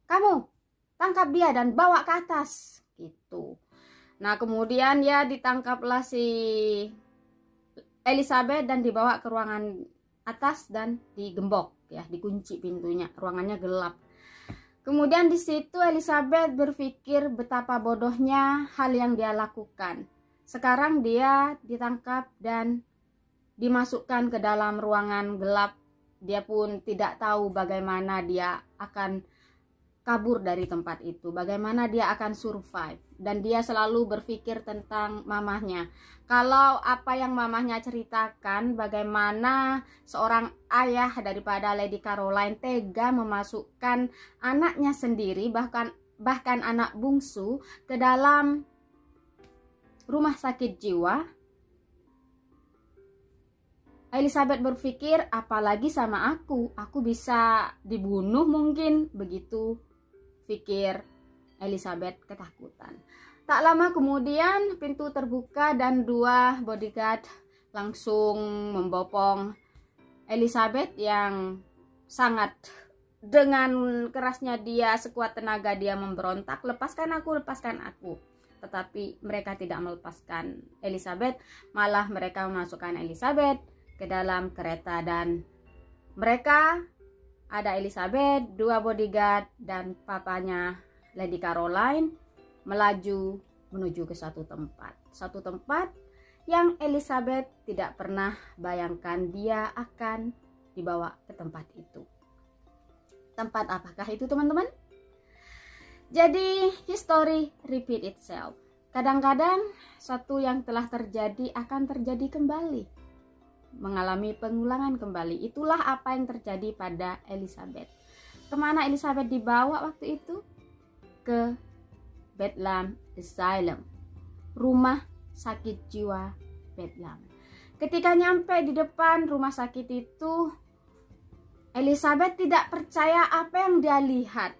kamu tangkap dia dan bawa ke atas gitu. Nah kemudian ya ditangkaplah si Elizabeth dan dibawa ke ruangan atas dan digembok ya, dikunci pintunya, ruangannya gelap. Kemudian di situ Elizabeth berpikir betapa bodohnya hal yang dia lakukan. Sekarang dia ditangkap dan dimasukkan ke dalam ruangan gelap. Dia pun tidak tahu bagaimana dia akan kabur dari tempat itu, bagaimana dia akan survive. Dan dia selalu berpikir tentang mamahnya. Kalau apa yang mamahnya ceritakan, bagaimana seorang ayah daripada Lady Caroline tega memasukkan anaknya sendiri, bahkan anak bungsu, ke dalam rumah sakit jiwa. Elizabeth berpikir, apalagi sama aku bisa dibunuh mungkin, begitu pikir Elizabeth ketakutan. Tak lama kemudian pintu terbuka dan 2 bodyguard langsung membopong Elizabeth yang sangat, dengan kerasnya dia, sekuat tenaga dia memberontak, lepaskan aku, lepaskan aku. Tetapi mereka tidak melepaskan Elizabeth, malah mereka memasukkan Elizabeth ke dalam kereta, dan mereka, ada Elizabeth, 2 bodyguard, dan papanya Lady Caroline, melaju menuju ke satu tempat yang Elizabeth tidak pernah bayangkan dia akan dibawa ke tempat itu. Tempat apakah itu, teman-teman? Jadi history repeat itself. Kadang-kadang satu yang telah terjadi akan terjadi kembali, mengalami pengulangan kembali. Itulah apa yang terjadi pada Elizabeth. Kemana Elizabeth dibawa waktu itu? Ke Bedlam Asylum, rumah sakit jiwa Bedlam. Ketika nyampe di depan rumah sakit itu, Elizabeth tidak percaya apa yang dia lihat.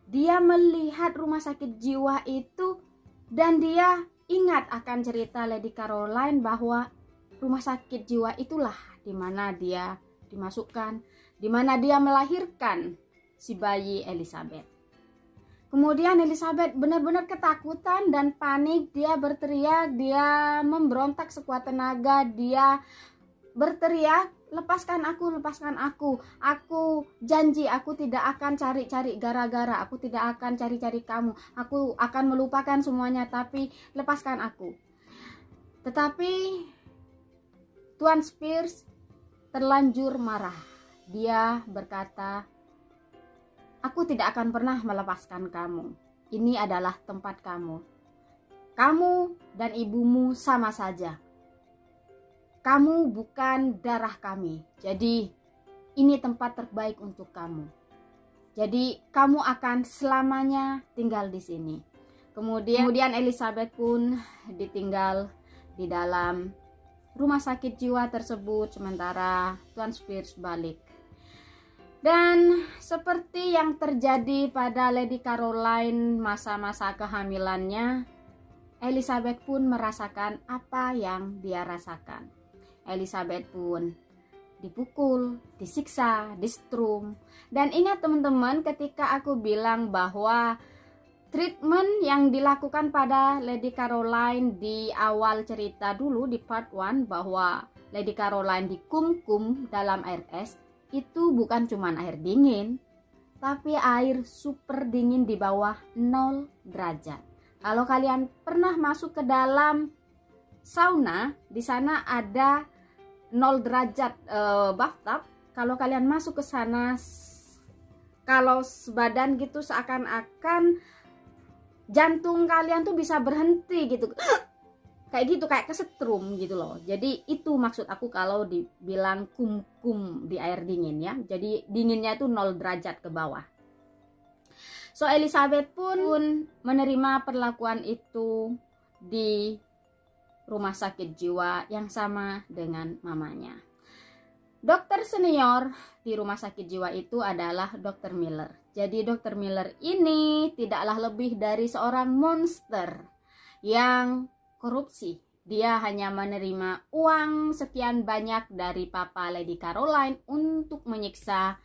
Dia melihat rumah sakit jiwa itu dan dia ingat akan cerita Lady Caroline bahwa rumah sakit jiwa itulah di mana dia dimasukkan, di mana dia melahirkan si bayi Elizabeth. Kemudian Elizabeth benar-benar ketakutan dan panik. Dia berteriak, dia memberontak sekuat tenaga, dia berteriak, lepaskan aku, lepaskan aku. Aku janji aku tidak akan cari-cari gara-gara, aku tidak akan cari-cari kamu. Aku akan melupakan semuanya, tapi lepaskan aku. Tetapi Tuan Spears terlanjur marah. Dia berkata, aku tidak akan pernah melepaskan kamu. Ini adalah tempat kamu. Kamu dan ibumu sama saja. Kamu bukan darah kami. Jadi ini tempat terbaik untuk kamu. Jadi kamu akan selamanya tinggal di sini. Kemudian Elizabeth pun ditinggal di dalam rumah sakit jiwa tersebut sementara Tuan Spears balik. Dan seperti yang terjadi pada Lady Caroline masa-masa kehamilannya, Elizabeth pun merasakan apa yang dia rasakan. Elizabeth pun dipukul, disiksa, distrum. Dan ingat teman-teman, ketika aku bilang bahwa treatment yang dilakukan pada Lady Caroline di awal cerita dulu di part 1, bahwa Lady Caroline dikum-kum dalam air es, itu bukan cuma air dingin, tapi air super dingin di bawah 0 derajat. Kalau kalian pernah masuk ke dalam sauna, di sana ada 0 derajat bathtub. Kalau kalian masuk ke sana, kalau sebadan gitu seakan-akan jantung kalian tuh bisa berhenti gitu. Kayak gitu, kayak kesetrum gitu loh. Jadi itu maksud aku kalau dibilang kum-kum di air dingin ya. Jadi dinginnya itu 0 derajat ke bawah. So Elizabeth pun menerima perlakuan itu di rumah sakit jiwa yang sama dengan mamanya. Dokter senior di rumah sakit jiwa itu adalah Dr. Miller. Jadi Dr. Miller ini tidaklah lebih dari seorang monster yang korupsi. Dia hanya menerima uang sekian banyak dari papa Lady Caroline untuk menyiksa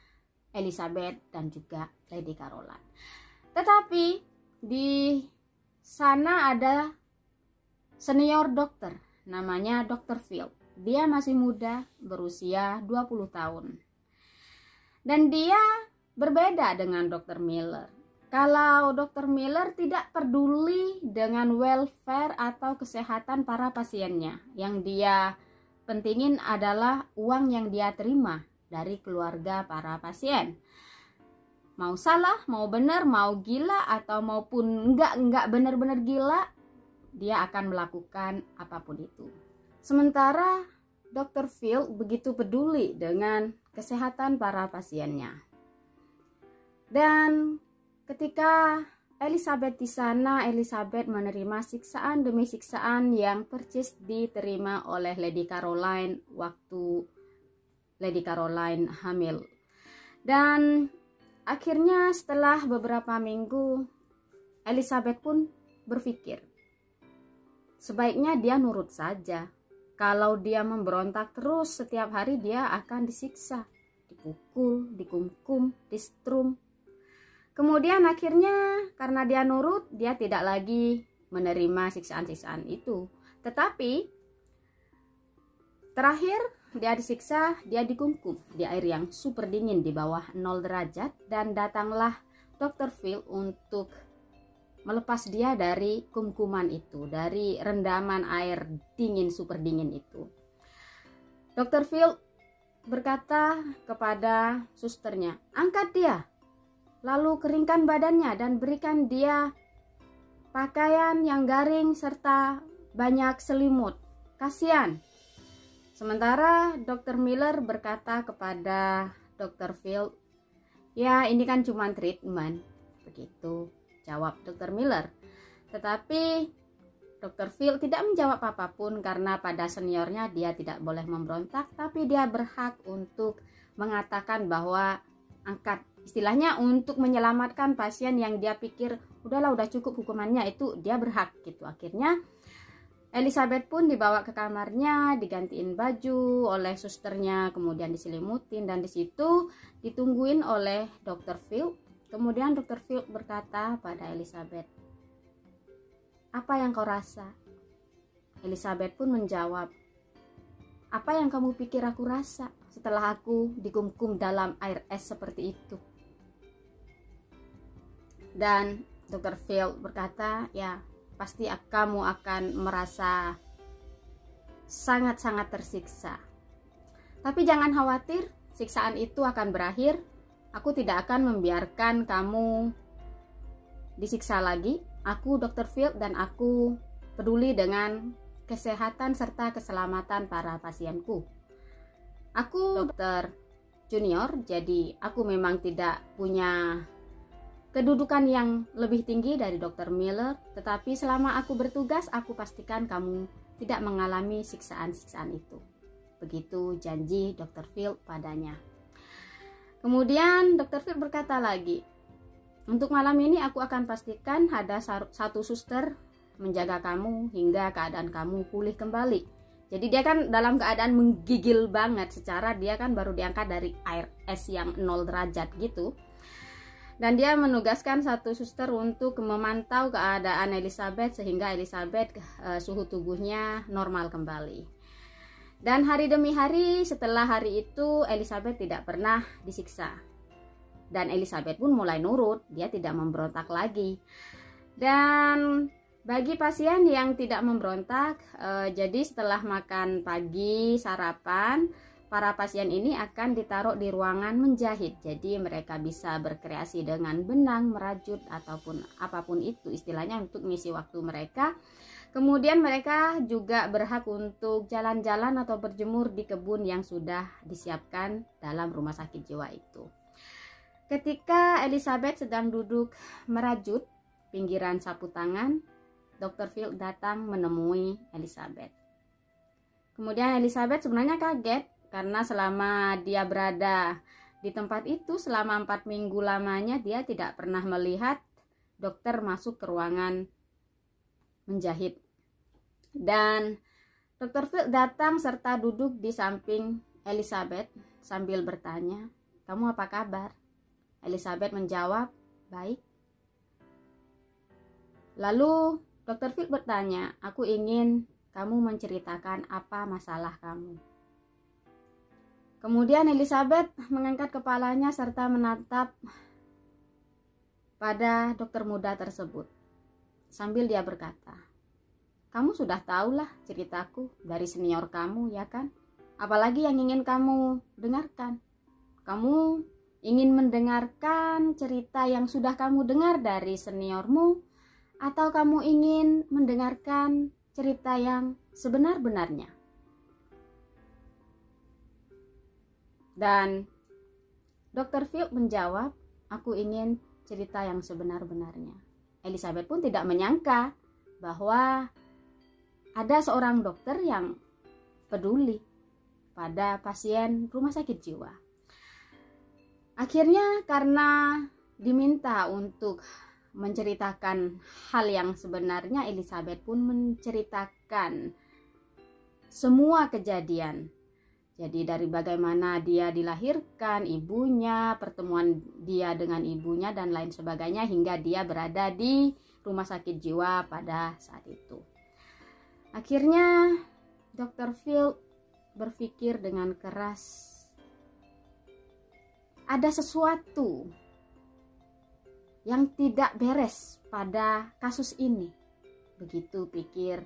Elizabeth dan juga Lady Caroline. Tetapi di sana ada senior dokter namanya Dr. Field. Dia masih muda, berusia 20 tahun. Dan dia berbeda dengan Dr. Miller. Kalau Dr. Miller tidak peduli dengan welfare atau kesehatan para pasiennya. Yang dia pentingin adalah uang yang dia terima dari keluarga para pasien. Mau salah, mau benar, mau gila, atau maupun enggak benar-benar gila, dia akan melakukan apapun itu. Sementara Dr. Phil begitu peduli dengan kesehatan para pasiennya. Dan ketika Elizabeth di sana, Elizabeth menerima siksaan demi siksaan yang persis diterima oleh Lady Caroline waktu Lady Caroline hamil. Dan akhirnya setelah beberapa minggu, Elizabeth pun berpikir, sebaiknya dia nurut saja. Kalau dia memberontak terus, setiap hari dia akan disiksa, dipukul, dikumkum, distrum. Kemudian akhirnya karena dia nurut, dia tidak lagi menerima siksaan-siksaan itu. Tetapi terakhir dia disiksa, dia dikumkum di air yang super dingin di bawah 0 derajat. Dan datanglah Dr. Phil untuk melepas dia dari kumkuman itu, dari rendaman air dingin, super dingin itu. Dr. Phil berkata kepada susternya, angkat dia, lalu keringkan badannya dan berikan dia pakaian yang garing serta banyak selimut. Kasihan. Sementara Dr. Miller berkata kepada Dr. Phil, ya ini kan cuma treatment. Begitu jawab Dr. Miller. Tetapi Dr. Phil tidak menjawab apapun karena pada seniornya dia tidak boleh memberontak, tapi dia berhak untuk mengatakan bahwa angkat, istilahnya untuk menyelamatkan pasien yang dia pikir udahlah udah cukup hukumannya, itu dia berhak gitu. Akhirnya Elizabeth pun dibawa ke kamarnya, digantiin baju oleh susternya, kemudian diselimutin, dan disitu ditungguin oleh Dr. Phil. Kemudian Dr. Phil berkata pada Elizabeth, apa yang kau rasa? Elizabeth pun menjawab, apa yang kamu pikir aku rasa setelah aku dikumkum dalam air es seperti itu? Dan Dr. Phil berkata, ya pasti kamu akan merasa sangat-sangat tersiksa. Tapi jangan khawatir, siksaan itu akan berakhir. Aku tidak akan membiarkan kamu disiksa lagi. Aku Dr. Phil dan aku peduli dengan kesehatan serta keselamatan para pasienku. Aku dokter junior, jadi aku memang tidak punya kedudukan yang lebih tinggi dari Dr. Miller, tetapi selama aku bertugas, aku pastikan kamu tidak mengalami siksaan-siksaan itu. Begitu janji Dr. Phil padanya. Kemudian Dr. Phil berkata lagi, untuk malam ini aku akan pastikan ada satu suster menjaga kamu hingga keadaan kamu pulih kembali. Jadi dia kan dalam keadaan menggigil banget, secara dia kan baru diangkat dari air es yang 0 derajat gitu. Dan dia menugaskan satu suster untuk memantau keadaan Elizabeth sehingga Elizabeth suhu tubuhnya normal kembali. Dan hari demi hari setelah hari itu Elizabeth tidak pernah disiksa. Dan Elizabeth pun mulai nurut, dia tidak memberontak lagi. Dan bagi pasien yang tidak memberontak, jadi setelah makan pagi, sarapan, para pasien ini akan ditaruh di ruangan menjahit. Jadi mereka bisa berkreasi dengan benang, merajut, ataupun apapun itu istilahnya untuk mengisi waktu mereka. Kemudian mereka juga berhak untuk jalan-jalan atau berjemur di kebun yang sudah disiapkan dalam rumah sakit jiwa itu. Ketika Elizabeth sedang duduk merajut pinggiran sapu tangan, Dr. Phil datang menemui Elizabeth. Kemudian Elizabeth sebenarnya kaget karena selama dia berada di tempat itu selama 4 minggu lamanya dia tidak pernah melihat dokter masuk ke ruangan menjahit. Dan Dr. Phil datang serta duduk di samping Elizabeth sambil bertanya, "Kamu apa kabar?" Elizabeth menjawab, "Baik." Lalu Dr. Phil bertanya, "Aku ingin kamu menceritakan apa masalah kamu." Kemudian Elizabeth mengangkat kepalanya serta menatap pada dokter muda tersebut. Sambil dia berkata, kamu sudah tahulah ceritaku dari senior kamu, ya kan? Apalagi yang ingin kamu dengarkan? Kamu ingin mendengarkan cerita yang sudah kamu dengar dari seniormu, atau kamu ingin mendengarkan cerita yang sebenar-benarnya? Dan Dr. Phil menjawab, aku ingin cerita yang sebenar-benarnya. Elizabeth pun tidak menyangka bahwa ada seorang dokter yang peduli pada pasien rumah sakit jiwa. Akhirnya karena diminta untuk menceritakan hal yang sebenarnya, Elizabeth pun menceritakan semua kejadian. Jadi dari bagaimana dia dilahirkan, ibunya, pertemuan dia dengan ibunya, dan lain sebagainya, hingga dia berada di rumah sakit jiwa pada saat itu. Akhirnya Dr. Phil berpikir dengan keras, ada sesuatu yang tidak beres pada kasus ini. Begitu pikir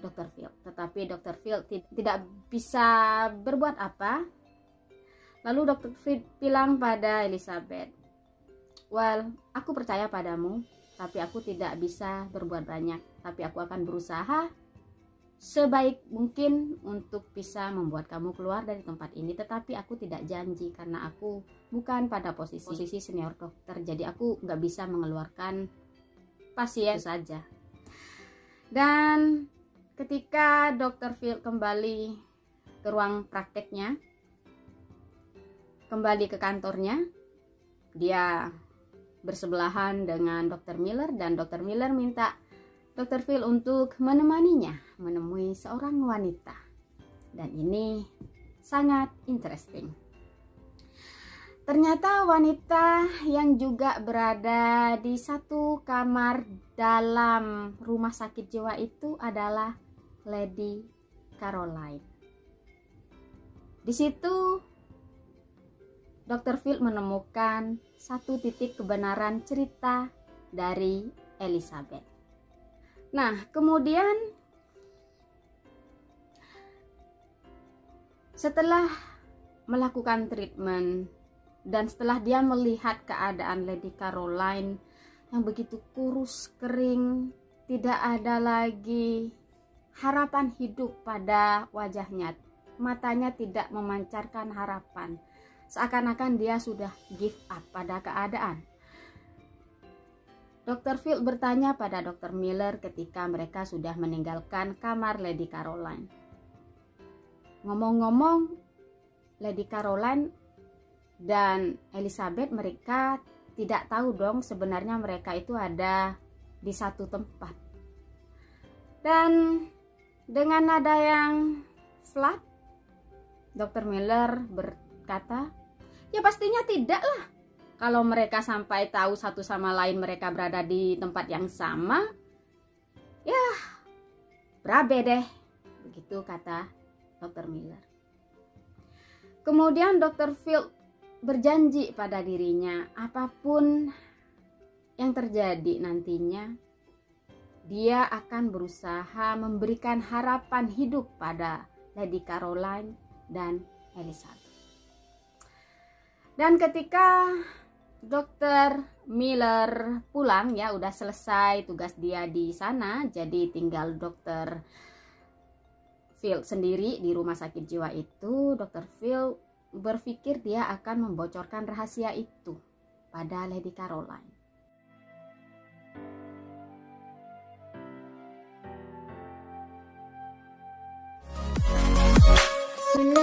Dr. Phil. Tetapi Dr. Phil tidak bisa berbuat apa. Lalu Dr. Phil bilang pada Elizabeth, well, aku percaya padamu, tapi aku tidak bisa berbuat banyak. Tapi aku akan berusaha sebaik mungkin untuk bisa membuat kamu keluar dari tempat ini. Tetapi aku tidak janji, karena aku bukan pada posisi senior dokter. Jadi aku nggak bisa mengeluarkan pasien saja. Dan ketika Dr. Phil kembali ke ruang prakteknya, kembali ke kantornya, dia bersebelahan dengan Dr. Miller, dan Dr. Miller minta Dr. Phil untuk menemaninya menemui seorang wanita. Dan ini sangat interesting. Ternyata wanita yang juga berada di satu kamar dalam rumah sakit jiwa itu adalah Lady Caroline. Di situ Dr. Phil menemukan satu titik kebenaran cerita dari Elizabeth. Nah, kemudian setelah melakukan treatment dan setelah dia melihat keadaan Lady Caroline yang begitu kurus, kering, tidak ada lagi harapan hidup pada wajahnya, matanya tidak memancarkan harapan, seakan-akan dia sudah give up pada keadaan. Dr. Phil bertanya pada Dr. Miller ketika mereka sudah meninggalkan kamar Lady Caroline. Ngomong-ngomong, Lady Caroline dan Elizabeth, mereka tidak tahu dong sebenarnya mereka itu ada di satu tempat. Dan dengan nada yang flat, Dr. Miller berkata, ya pastinya tidak lah. Kalau mereka sampai tahu satu sama lain mereka berada di tempat yang sama, ya berabe deh. Begitu kata Dr. Miller. Kemudian Dr. Phil berjanji pada dirinya, apapun yang terjadi nantinya, dia akan berusaha memberikan harapan hidup pada Lady Caroline dan Elizabeth. Dan ketika Dr. Miller pulang, ya udah selesai tugas dia di sana, jadi tinggal Dr. Phil sendiri di rumah sakit jiwa itu. Dr. Phil berpikir dia akan membocorkan rahasia itu pada Lady Caroline. When